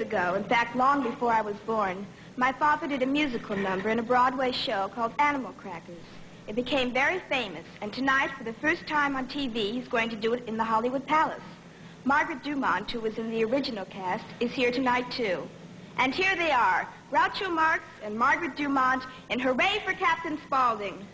ago, in fact, long before I was born, my father did a musical number in a Broadway show called Animal Crackers. It became very famous, and tonight, for the first time on TV, he's going to do it in the Hollywood Palace. Margaret Dumont, who was in the original cast, is here tonight, too. And here they are, Groucho Marx and Margaret Dumont, in Hooray for Captain Spaulding.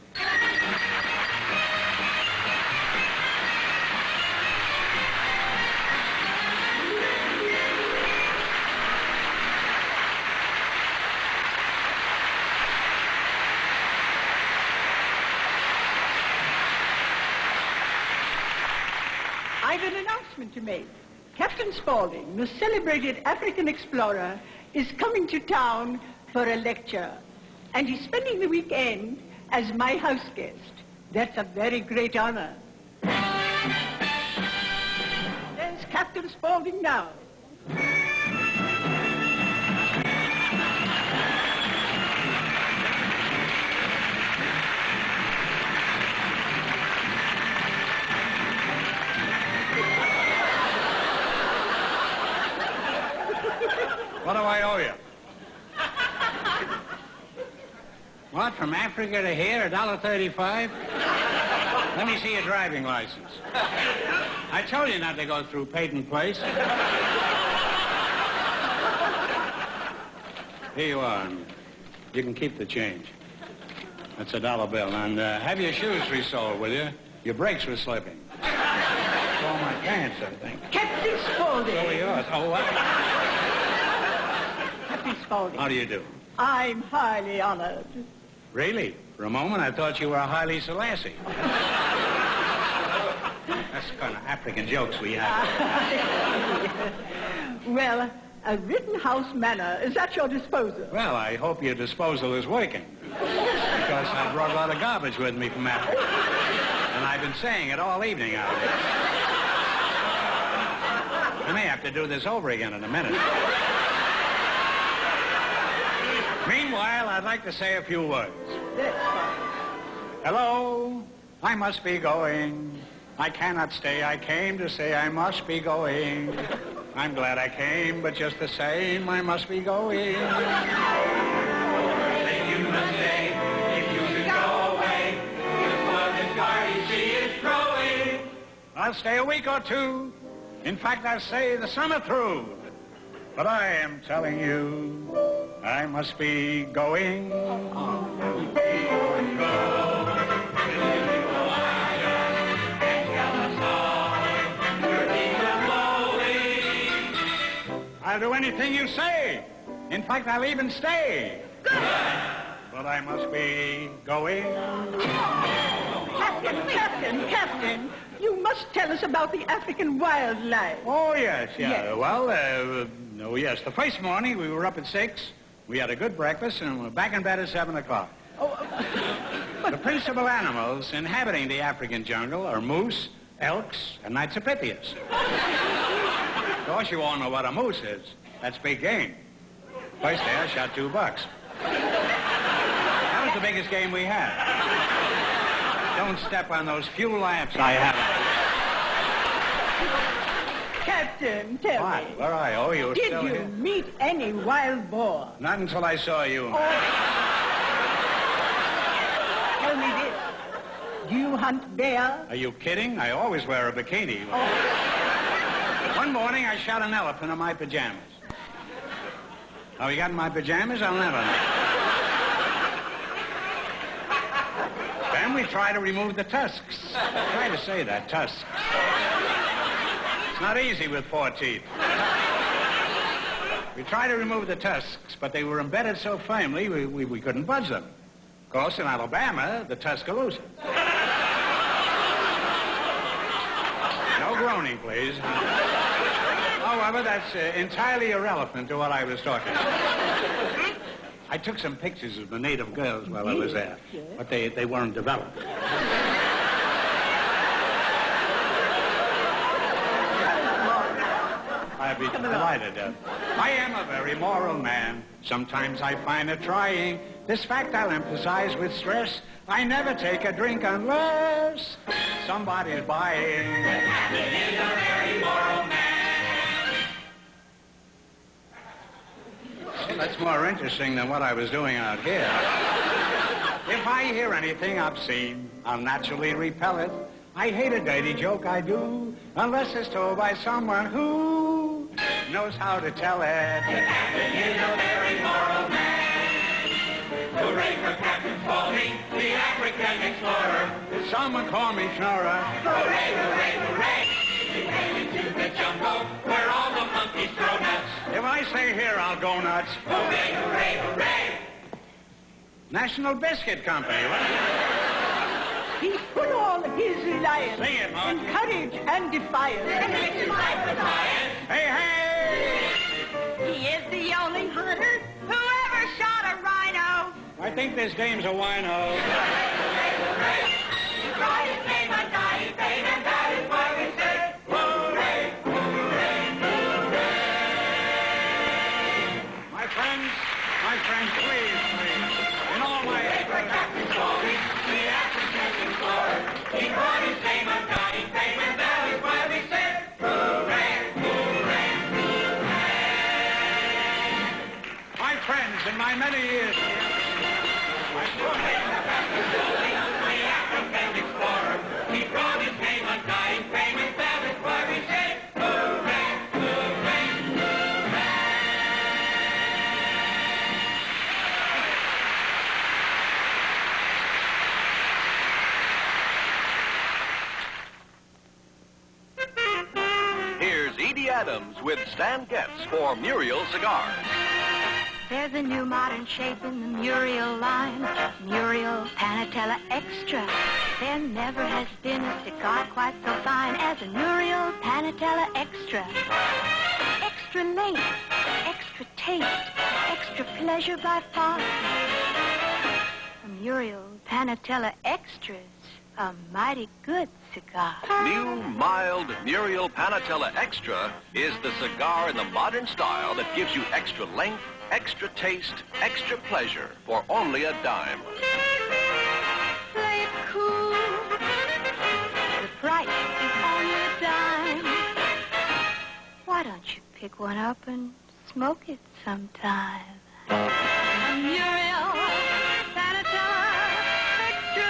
I've an announcement to make. Captain Spaulding, the celebrated African explorer, is coming to town for a lecture. And he's spending the weekend as my house guest. That's a very great honor. There's Captain Spaulding now. What do I owe you? What, from Africa to here, $1.35? Let me see your driving license. I told you not to go through Peyton Place. Here you are. You can keep the change. That's a $1 bill. And have your shoes resoled, will you? Your brakes were slipping. Oh, my pants, I think. Captain Spaulding. So are yours. Oh, what? Captain Spaulding. How do you do? I'm highly honored. Really? For a moment, I thought you were a Haile Selassie. That's the kind of African jokes we have. Well, a Rittenhouse Manor is at your disposal. Well, I hope your disposal is working. Because I brought a lot of garbage with me from Africa. And I've been saying it all evening out here. I may have to do this over again in a minute. Meanwhile, I'd like to say a few words. Hello, I must be going. I cannot stay. I came to say I must be going. I'm glad I came, but just the same, I must be going. Say you must stay if you should go away. Before the garden sea is growing. I'll stay a week or two. In fact, I'll stay the summer through. But I am telling you, I must be going. I'll do anything you say. In fact, I'll even stay. Good. But I must be going. Captain, you must tell us about the African wildlife. Oh, yes. Yes. Well, oh, yes. The first morning, we were up at 6. We had a good breakfast, and we're back in bed at 7 o'clock. The principal animals inhabiting the African jungle are moose, elks, and Nitsipithias. Of course, you all know what a moose is. That's big game. First day, I shot 2 bucks. That was the biggest game we had. Don't step on those few lamps I have. Captain, tell me. What? Where are you? Oh, you're still here? Did you meet any wild boar? Not until I saw you. Tell me this. Do you hunt bear? Are you kidding? I always wear a bikini. One morning, I shot an elephant in my pajamas. How he got in my pajamas, I'll never know. Then we try to remove the tusks. Try to say that, tusks. It's not easy with 4 teeth. We tried to remove the tusks, but they were embedded so firmly we couldn't budge them. Of course, in Alabama, the Tuscaloosa. No groaning, please. However, that's entirely irrelevant to what I was talking about. I took some pictures of the native girls while I was there, but they weren't developed. I'd be delighted. I am a very moral man. Sometimes I find it trying. This fact I'll emphasize with stress. I never take a drink unless somebody's buying. Captain is a very moral man. That's more interesting than what I was doing out here. If I hear anything obscene, I'll naturally repel it. I hate a dirty joke, I do, unless it's told by someone who knows how to tell it. The captain is a very moral man. Hooray for Captain Spaulding, the African explorer. Someone call me Schnorrer. Hooray, hooray, hooray. He came into the jungle where all the monkeys throw nuts. If I stay here, I'll go nuts. Hooray, hooray, hooray. National Biscuit Company, what? He put all his reliance Sing it, Mark. in courage and defiance. Hey, hey! He is the only hunter who ever shot a rhino. I think this dame's a wino. He brought his name undying fame, and that is why we say, hooray, hooray, hooray. My friends, please. In all my... Captain Spaulding, the African explorer. He brought his name undying fame, and that is why we say, hooray, hooray, hooray. My friends, in my many years... Captain Spaulding, the African explorer. He brought his name undying fame, and that is why we say, hooray, hooray, hooray. Here's Edie Adams with Stan Getz for Muriel Cigars. There's a new modern shape in the Muriel line, Muriel Panatella Extra. There never has been a cigar quite so fine as a Muriel Panatella Extra. Extra length, extra taste, extra pleasure by far. A Muriel Panatella Extra's a mighty good cigar. New, mild Muriel Panatella Extra is the cigar in the modern style that gives you extra length, extra taste, extra pleasure for only a dime. Play it cool. The price is only a dime. Why don't you pick one up and smoke it sometime? A Muriel Panatella Extra.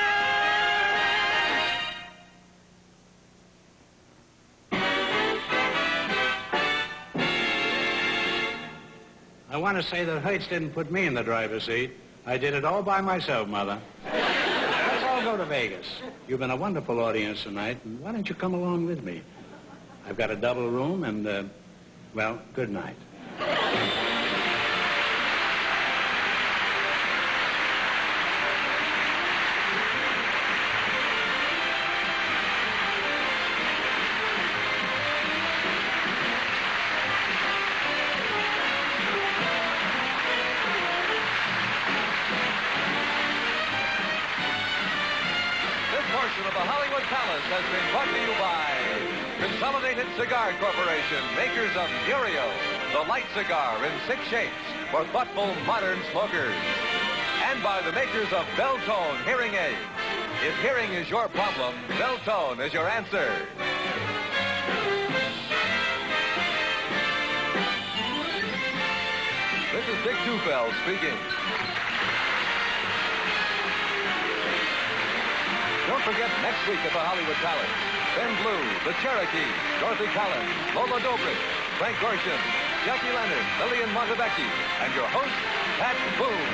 I want to say that Hertz didn't put me in the driver's seat. I did it all by myself, Mother. Let's all go to Vegas. You've been a wonderful audience tonight, and why don't you come along with me? I've got a double room, and, well, good night. Of the Hollywood Palace has been brought to you by Consolidated Cigar Corporation, makers of Muriel, the light cigar in 6 shapes for thoughtful modern smokers. And by the makers of Bell-Tone hearing aids. If hearing is your problem, Bell-Tone is your answer. This is Dick Dufell speaking. Don't forget next week at the Hollywood Palace. Ben Blue, The Cherokee, Dorothy Collins, Lola Dobrich, Frank Gorshin, Jackie Leonard, Lillian Montevecchi, and your host, Pat Boone.